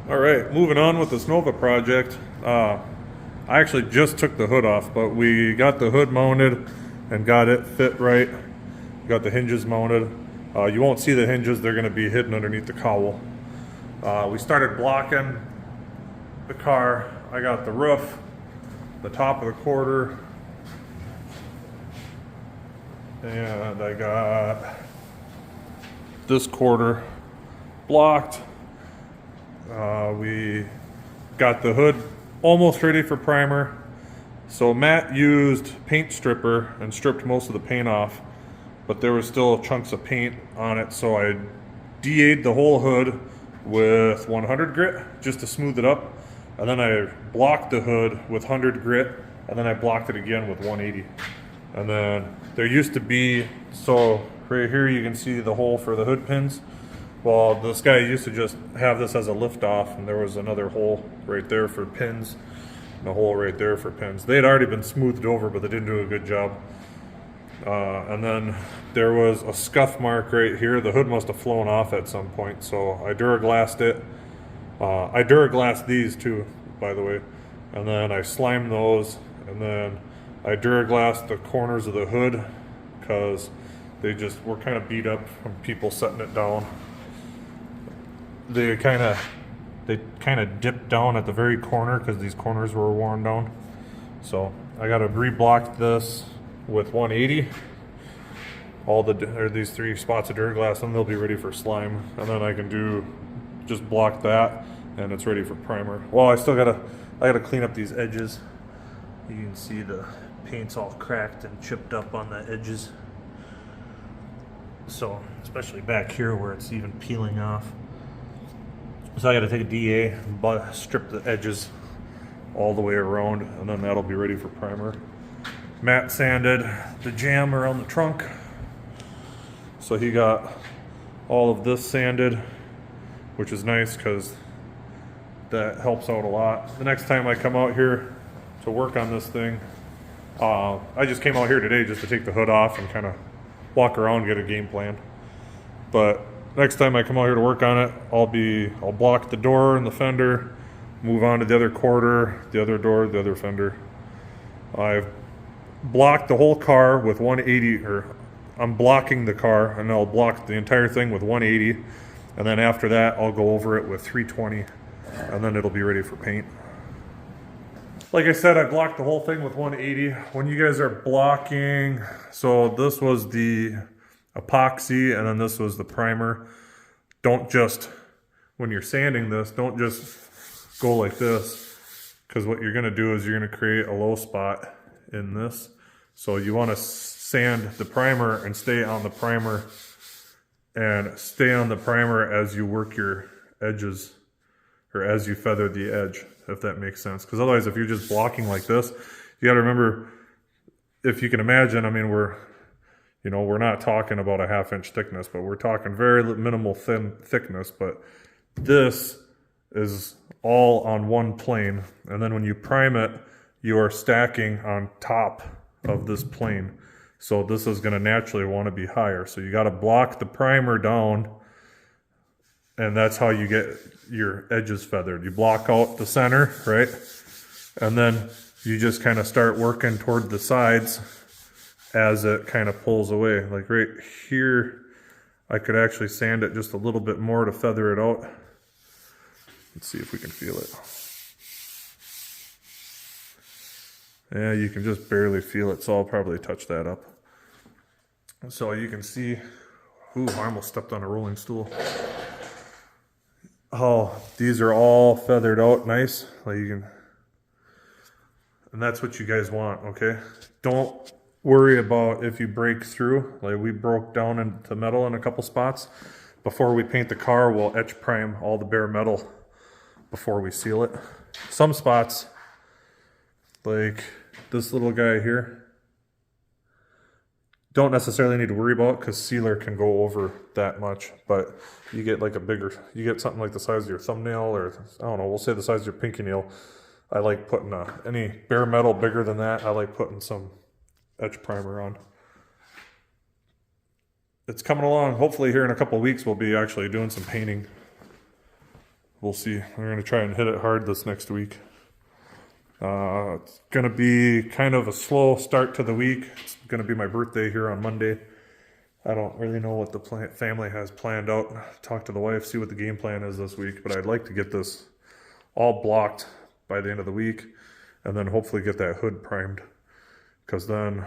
All right, moving on with this Nova project. I actually just took the hood off, but we got the hood mounted and got it fit right. Got the hinges mounted. You won't see the hinges, they're going to be hidden underneath the cowl. We started blocking the car. I got the roof, the top of the quarter, and I got this quarter blocked. We got the hood almost ready for primer. So Matt used paint stripper and stripped most of the paint off, but there was still chunks of paint on it, so I DA'd the whole hood with 100 grit just to smooth it up, and then I blocked the hood with 100 grit, and then I blocked it again with 180. And then there used to be, so right here you can see the hole for the hood pins. Well, this guy used to just have this as a lift off, and there was another hole right there for pins, and a hole right there for pins. They had already been smoothed over, but they didn't do a good job. And then there was a scuff mark right here. The hood must have flown off at some point, so I Duraglassed it. I Duraglassed these too, by the way. And then I slimed those, and then I Duraglassed the corners of the hood because they just were kind of beat up from people setting it down. They kind of dipped down at the very corner because these corners were worn down. So I got to reblock this with 180. These 3 spots of Duraglass, and they'll be ready for slime. And then I can just block that, and it's ready for primer. Well, I gotta clean up these edges. You can see the paint's all cracked and chipped up on the edges. So especially back here where it's even peeling off. So I got to take a DA, strip the edges all the way around, and then that'll be ready for primer. Matt sanded the jamb around the trunk, so he got all of this sanded, which is nice because that helps out a lot. The next time I come out here to work on this thing, I just came out here today just to take the hood off and kind of walk around, get a game plan. But next time I come out here to work on it, I'll block the door and the fender, move on to the other quarter, the other door, the other fender. I've blocked the whole car with 180, or I'm blocking the car, and I'll block the entire thing with 180, and then after that I'll go over it with 320, and then it'll be ready for paint. Like I said, I blocked the whole thing with 180. When you guys are blocking, so this was the epoxy, and then this was the primer. Don't just, when you're sanding this, don't just go like this, because what you're going to do is you're going to create a low spot in this. So you want to sand the primer and stay on the primer, and stay on the primer as you work your edges, or as you feather the edge, if that makes sense. Because otherwise, if you're just blocking like this, you got to remember, if you can imagine, I mean, we're not talking about a 1/2 inch thickness, but we're talking very minimal thin thickness. But this is all on one plane. And then when you prime it, you are stacking on top of this plane. So this is going to naturally want to be higher. So you got to block the primer down, and that's how you get your edges feathered. You block out the center, right? And then you just kind of start working toward the sides as it kind of pulls away. Like right here, I could actually sand it just a little bit more to feather it out. Let's see if we can feel it. Yeah, you can just barely feel it, so I'll probably touch that up. So you can see, ooh, I almost stepped on a rolling stool. Oh, these are all feathered out nice. Like you can, and that's what you guys want, okay? Don't worry about if you break through. Like we broke down into metal in a couple spots. Before we paint the car, we'll etch prime all the bare metal before we seal it. Some spots, like this little guy here, don't necessarily need to worry about because sealer can go over that much, but you get like you get something like the size of your thumbnail, or I don't know, we'll say the size of your pinky nail. I like putting any bare metal bigger than that, I like putting some etch primer on. It's coming along. Hopefully here in a couple of weeks we'll be actually doing some painting. we'll see. We're going to try and hit it hard this next week. It's going to be kind of a slow start to the week. It's going to be my birthday here on Monday. I don't really know what the family has planned out. Talk to the wife, see what the game plan is this week. But I'd like to get this all blocked by the end of the week, and then hopefully get that hood primed. Because then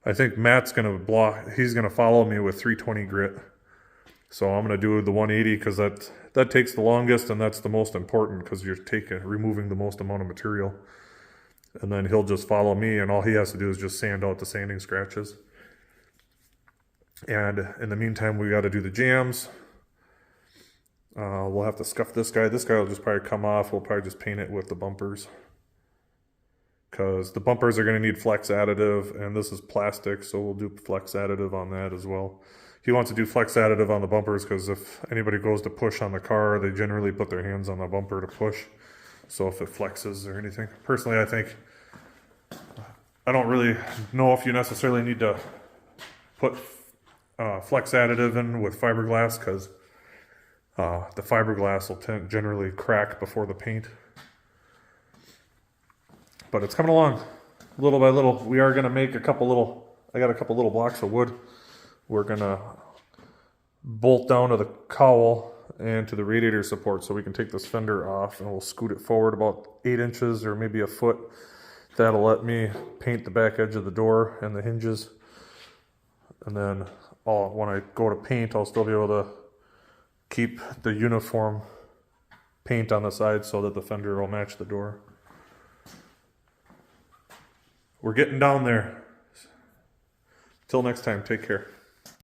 I think Matt's going to block. He's going to follow me with 320 grit. So I'm going to do the 180 because that takes the longest, and that's the most important because you're removing the most amount of material. And then he'll just follow me, and all he has to do is just sand out the sanding scratches. And in the meantime, we got to do the jams. We'll have to scuff this guy. This guy will just probably come off. We'll probably just paint it with the bumpers, because the bumpers are going to need flex additive, and this is plastic, so we'll do flex additive on that as well. He wants to do flex additive on the bumpers because if anybody goes to push on the car, they generally put their hands on the bumper to push. So if it flexes or anything. Personally, I don't really know if you necessarily need to put flex additive in with fiberglass, because the fiberglass will generally crack before the paint. But it's coming along little by little. We are going to make I got a couple little blocks of wood. We're going to bolt down to the cowl and to the radiator support so we can take this fender off, and we'll scoot it forward about 8 inches or maybe a foot. That'll let me paint the back edge of the door and the hinges. And then when I go to paint, I'll still be able to keep the uniform paint on the side so that the fender will match the door. We're getting down there. Till next time, take care.